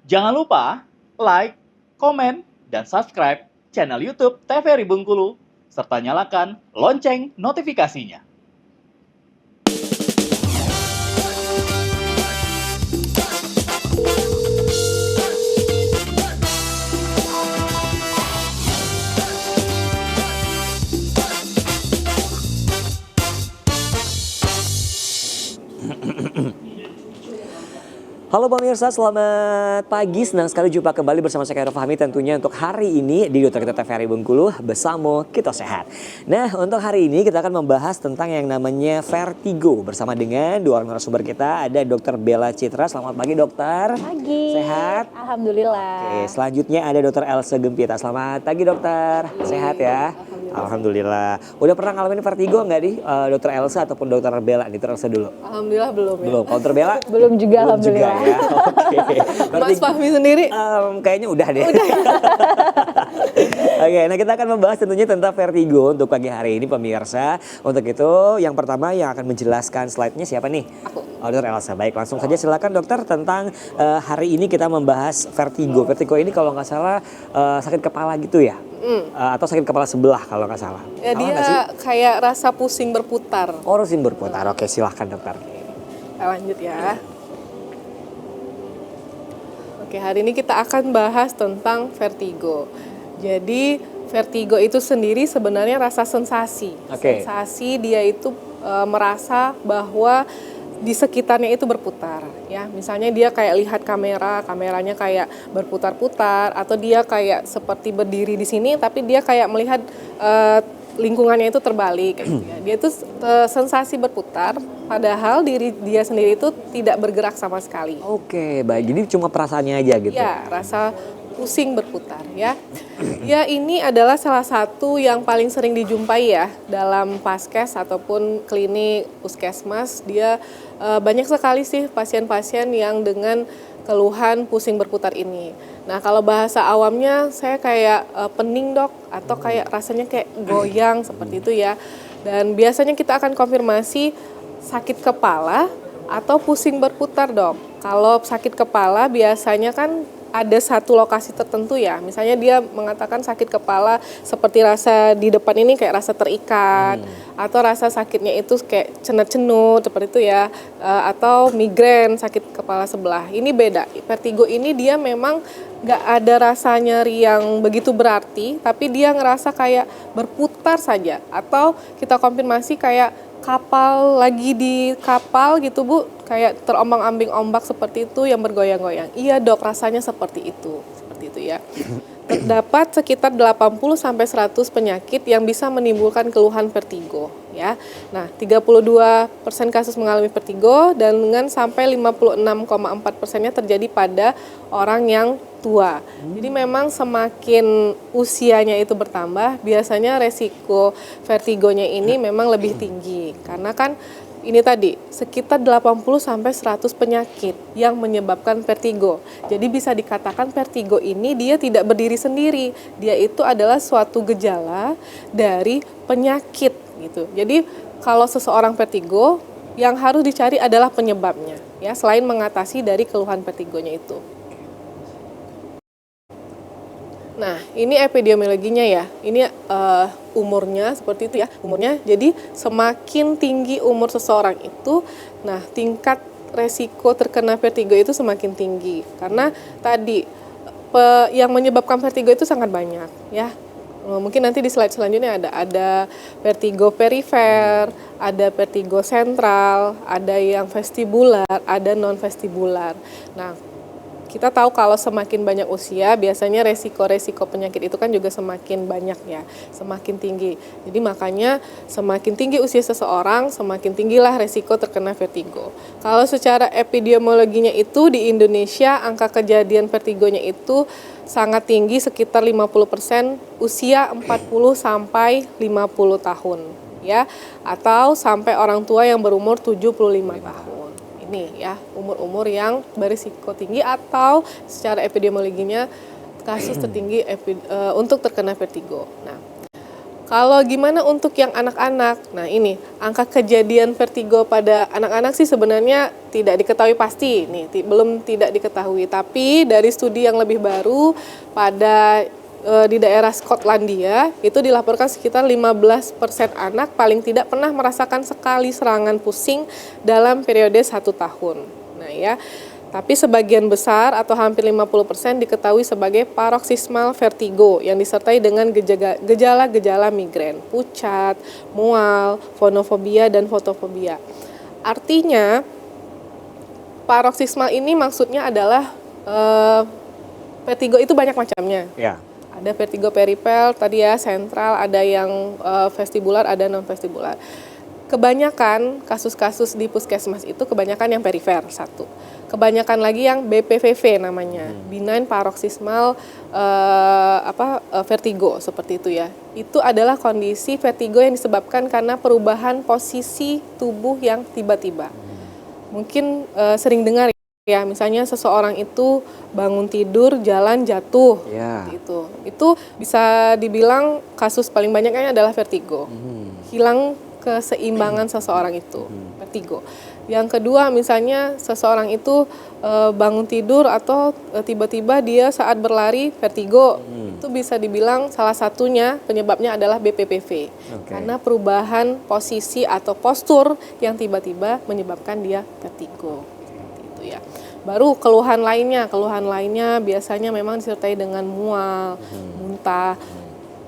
Jangan lupa like, komen, dan subscribe channel YouTube TVRI Bengkulu, serta nyalakan lonceng notifikasinya. Halo pemirsa, selamat pagi. Senang sekali jumpa kembali bersama saya Khairul Fahmi tentunya untuk hari ini di Duta Kita TVRI Bengkulu bersama Kita Sehat. Nah, untuk hari ini kita akan membahas tentang yang namanya vertigo bersama dengan dua orang narasumber kita. Ada Dr. Bella Citra. Selamat pagi, dokter. Pagi. Sehat? Alhamdulillah. Oke, selanjutnya ada Dr. Elsa Gempita. Selamat pagi, dokter. Sehat ya? Alhamdulillah. Udah pernah ngalamin vertigo nggak nih, Dr. Elsa ataupun Dr. Bella? Dr. Elsa dulu. Alhamdulillah belum ya. Belum. Kalau Dr. Bella? Belum juga, belum alhamdulillah. Juga, ya. Oke. Mas Fahmi sendiri? Kayaknya udah deh. Oke, nah kita akan membahas tentunya tentang vertigo untuk pagi hari ini pemirsa. Untuk itu yang pertama yang akan menjelaskan slide-nya siapa nih? Aku. Dr. Elsa. Baik, langsung saja silakan dokter tentang hari ini kita membahas vertigo. Vertigo ini kalau nggak salah sakit kepala gitu ya? Atau sakit kepala sebelah kalau nggak salah. Ya, dia kayak rasa pusing berputar. Oh, pusing berputar. Oke, silahkan dokter. Lanjut ya. Oke, hari ini kita akan bahas tentang vertigo. Jadi vertigo itu sendiri sebenarnya rasa sensasi. Oke. Sensasi dia itu merasa bahwa di sekitarnya itu berputar, ya. Misalnya dia kayak lihat kameranya kayak berputar-putar, atau dia kayak seperti berdiri di sini, tapi dia kayak melihat lingkungannya itu terbalik. Gitu ya. Dia itu sensasi berputar, padahal diri dia sendiri itu tidak bergerak sama sekali. Oke, baik. Jadi cuma perasaannya aja gitu. Ya, rasa pusing berputar ya. Ya, ini adalah salah satu yang paling sering dijumpai ya dalam paskes ataupun klinik puskesmas. Dia banyak sekali sih pasien-pasien yang dengan keluhan pusing berputar ini. Nah, kalau bahasa awamnya saya kayak pening dok, atau kayak rasanya kayak goyang seperti itu ya. Dan biasanya kita akan konfirmasi sakit kepala atau pusing berputar dok. Kalau sakit kepala biasanya kan ada satu lokasi tertentu ya, misalnya dia mengatakan sakit kepala seperti rasa di depan ini kayak rasa terikat, atau rasa sakitnya itu kayak cenut-cenut seperti itu ya, atau migrain sakit kepala sebelah. Ini beda, vertigo ini dia memang nggak ada rasa nyeri yang begitu berarti, tapi dia ngerasa kayak berputar saja, atau kita konfirmasi kayak kapal lagi di kapal gitu Bu, kayak terombang-ambing ombak seperti itu yang bergoyang-goyang. Iya dok, rasanya seperti itu ya. Terdapat sekitar 80-100 penyakit yang bisa menimbulkan keluhan vertigo ya. Nah, 32% kasus mengalami vertigo dan dengan sampai 56,4%-nya terjadi pada orang yang tua. Jadi memang semakin usianya itu bertambah, biasanya resiko vertigonya ini memang lebih tinggi. Karena kan ini tadi sekitar 80-100 penyakit yang menyebabkan vertigo. Jadi bisa dikatakan vertigo ini dia tidak berdiri sendiri. Dia itu adalah suatu gejala dari penyakit gitu. Jadi kalau seseorang vertigo, yang harus dicari adalah penyebabnya ya, selain mengatasi dari keluhan vertigonya itu. Nah, ini epidemiologinya ya. Ini umurnya seperti itu ya, umurnya. Jadi semakin tinggi umur seseorang itu, nah tingkat resiko terkena vertigo itu semakin tinggi. Karena tadi yang menyebabkan vertigo itu sangat banyak ya. Mungkin nanti di slide selanjutnya ada vertigo perifer, ada vertigo sentral, ada yang vestibular, ada non vestibular. Nah, kita tahu kalau semakin banyak usia, biasanya resiko-resiko penyakit itu kan juga semakin banyak ya, semakin tinggi. Jadi makanya semakin tinggi usia seseorang, semakin tinggilah resiko terkena vertigo. Kalau secara epidemiologinya itu di Indonesia, angka kejadian vertigonya itu sangat tinggi, sekitar 50% usia 40 sampai 50 tahun ya, atau sampai orang tua yang berumur 75 tahun. Ini ya, umur-umur yang berisiko tinggi atau secara epidemiologinya kasus tertinggi untuk terkena vertigo. Nah, Kalau gimana untuk yang anak-anak? Nah ini, angka kejadian vertigo pada anak-anak sih sebenarnya tidak diketahui pasti, nih belum tidak diketahui. Tapi dari studi yang lebih baru pada di daerah Skotlandia itu dilaporkan sekitar 15% anak paling tidak pernah merasakan sekali serangan pusing dalam periode 1 tahun. Nah ya, tapi sebagian besar atau hampir 50% diketahui sebagai paroxysmal vertigo yang disertai dengan gejala-gejala migrain, pucat, mual, fonofobia, dan fotofobia. Artinya, paroxysmal ini maksudnya adalah vertigo itu banyak macamnya. Ya. Ada vertigo peripel, tadi ya sentral, ada yang vestibular, ada non-vestibular. Kebanyakan kasus-kasus di puskesmas itu kebanyakan yang perifer, satu. Kebanyakan lagi yang BPVV namanya, benign paroxysmal vertigo, seperti itu ya. Itu adalah kondisi vertigo yang disebabkan karena perubahan posisi tubuh yang tiba-tiba. Mungkin sering dengar ya, misalnya seseorang itu bangun tidur, jalan, jatuh, itu bisa dibilang kasus paling banyaknya adalah vertigo. Hilang keseimbangan seseorang itu, vertigo. Yang kedua, misalnya seseorang itu bangun tidur atau tiba-tiba dia saat berlari vertigo, itu bisa dibilang salah satunya penyebabnya adalah BPPV. Karena perubahan posisi atau postur yang tiba-tiba menyebabkan dia vertigo. Ya. Baru keluhan lainnya biasanya memang disertai dengan mual, muntah.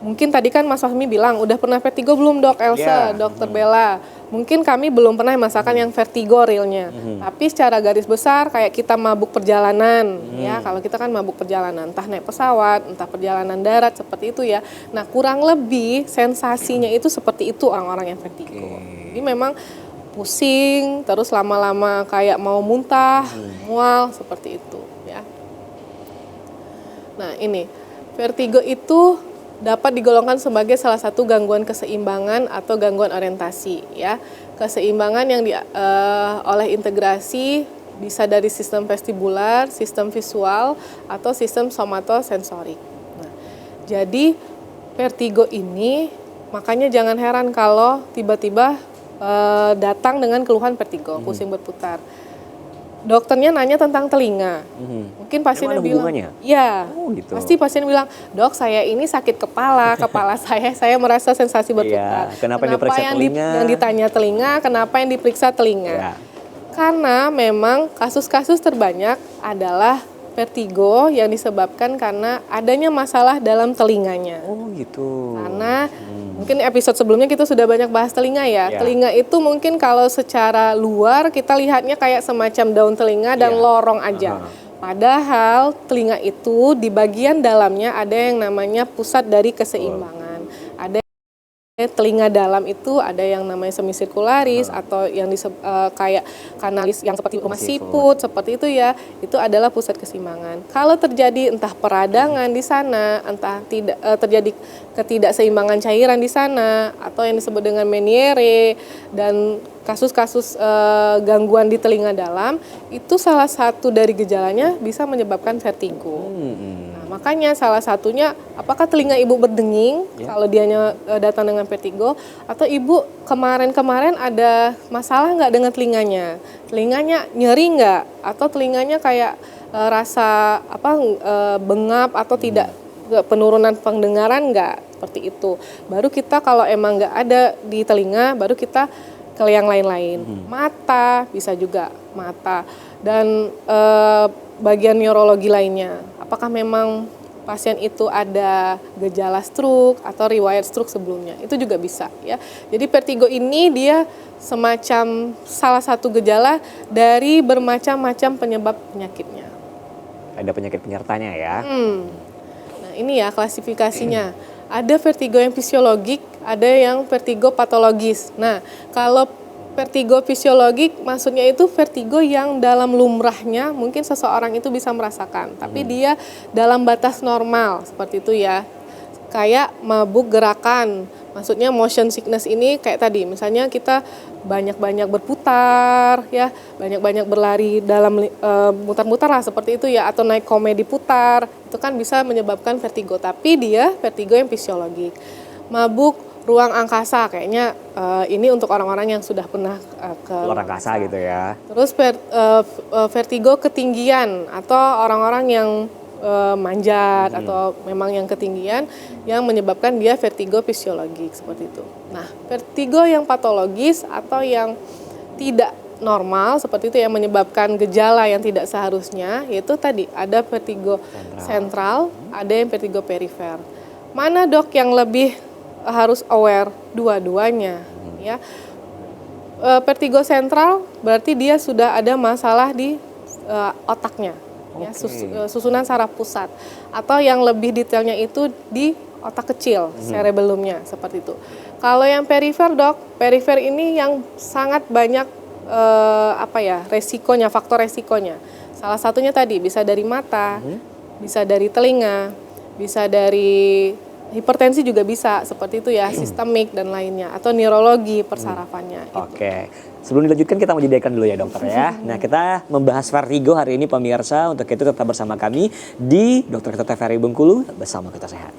Mungkin tadi kan Mas Fahmi bilang, udah pernah vertigo belum dok Elsa, dokter Bella? Mungkin kami belum pernah merasakan yang vertigo realnya. Tapi secara garis besar kayak kita mabuk perjalanan, ya kalau kita kan mabuk perjalanan, entah naik pesawat, entah perjalanan darat, seperti itu ya. Nah kurang lebih sensasinya itu seperti itu orang-orang yang vertigo. Jadi memang pusing, terus lama-lama kayak mau muntah, mual, seperti itu ya. Nah ini, vertigo itu dapat digolongkan sebagai salah satu gangguan keseimbangan atau gangguan orientasi ya. Keseimbangan yang oleh integrasi bisa dari sistem vestibular, sistem visual, atau sistem somatosensorik. Nah, jadi vertigo ini makanya jangan heran kalau tiba-tiba datang dengan keluhan vertigo, pusing berputar. Dokternya nanya tentang telinga. Mungkin pasiennya bilang, ya, gitu. Pasti pasien bilang, dok saya ini sakit kepala saya merasa sensasi berputar. Kenapa yang ditanya telinga, kenapa yang diperiksa telinga? Karena memang kasus-kasus terbanyak adalah vertigo yang disebabkan karena adanya masalah dalam telinganya. Oh gitu. Karena mungkin episode sebelumnya kita sudah banyak bahas telinga ya. Telinga itu mungkin kalau secara luar kita lihatnya kayak semacam daun telinga dan lorong aja. Padahal telinga itu di bagian dalamnya ada yang namanya pusat dari keseimbangan. Ada telinga dalam itu ada yang namanya semisirkularis atau yang kayak kanalis yang seperti rumah siput seperti itu ya, itu adalah pusat keseimbangan. Kalau terjadi entah peradangan di sana, entah tidak terjadi ketidakseimbangan cairan di sana atau yang disebut dengan Meniere dan kasus-kasus gangguan di telinga dalam, itu salah satu dari gejalanya bisa menyebabkan vertigo. Nah, makanya salah satunya apakah telinga ibu berdenging kalau dianya datang dengan vertigo, atau ibu kemarin-kemarin ada masalah nggak dengan telinganya nyeri nggak, atau telinganya kayak rasa bengap atau tidak penurunan pendengaran nggak, seperti itu. Baru kita kalau emang nggak ada di telinga, baru kita ke yang lain-lain. Mata bisa juga mata dan bagian neurologi lainnya. Apakah memang pasien itu ada gejala stroke atau riwayat stroke sebelumnya, itu juga bisa ya. Jadi vertigo ini dia semacam salah satu gejala dari bermacam-macam penyebab penyakitnya. Ada penyakit penyertanya ya. Nah ini ya klasifikasinya. Ada vertigo yang fisiologik, ada yang vertigo patologis. Nah kalau vertigo fisiologik maksudnya itu vertigo yang dalam lumrahnya mungkin seseorang itu bisa merasakan, tapi dia dalam batas normal seperti itu ya. Kayak mabuk gerakan, maksudnya motion sickness ini kayak tadi, misalnya kita banyak-banyak berputar ya, banyak-banyak berlari dalam mutar-mutar lah seperti itu ya, atau naik komedi putar, itu kan bisa menyebabkan vertigo, tapi dia vertigo yang fisiologik. mabuk ruang angkasa, kayaknya ini untuk orang-orang yang sudah pernah ke Luar angkasa gitu ya. Terus vertigo ketinggian atau orang-orang yang manjat atau memang yang ketinggian yang menyebabkan dia vertigo fisiologik seperti itu. Nah, vertigo yang patologis atau yang tidak normal seperti itu yang menyebabkan gejala yang tidak seharusnya, yaitu tadi ada vertigo sentral, ada yang vertigo perifer. Mana dok yang lebih harus aware? Dua-duanya ya. Vertigo sentral berarti dia sudah ada masalah di otaknya, ya, susunan saraf pusat, atau yang lebih detailnya itu di otak kecil, cerebellumnya seperti itu. Kalau yang perifer dok, perifer ini yang sangat banyak resikonya, faktor resikonya. Salah satunya tadi bisa dari mata, bisa dari telinga, bisa dari hipertensi juga bisa seperti itu ya, sistemik dan lainnya, atau neurologi persarafannya. Oke, sebelum dilanjutkan kita mau jadikan dulu ya dokter ya. Nah, kita membahas vertigo hari ini pemirsa, untuk itu tetap bersama kami di Dr. Kita TVRI Bengkulu, bersama kita sehat.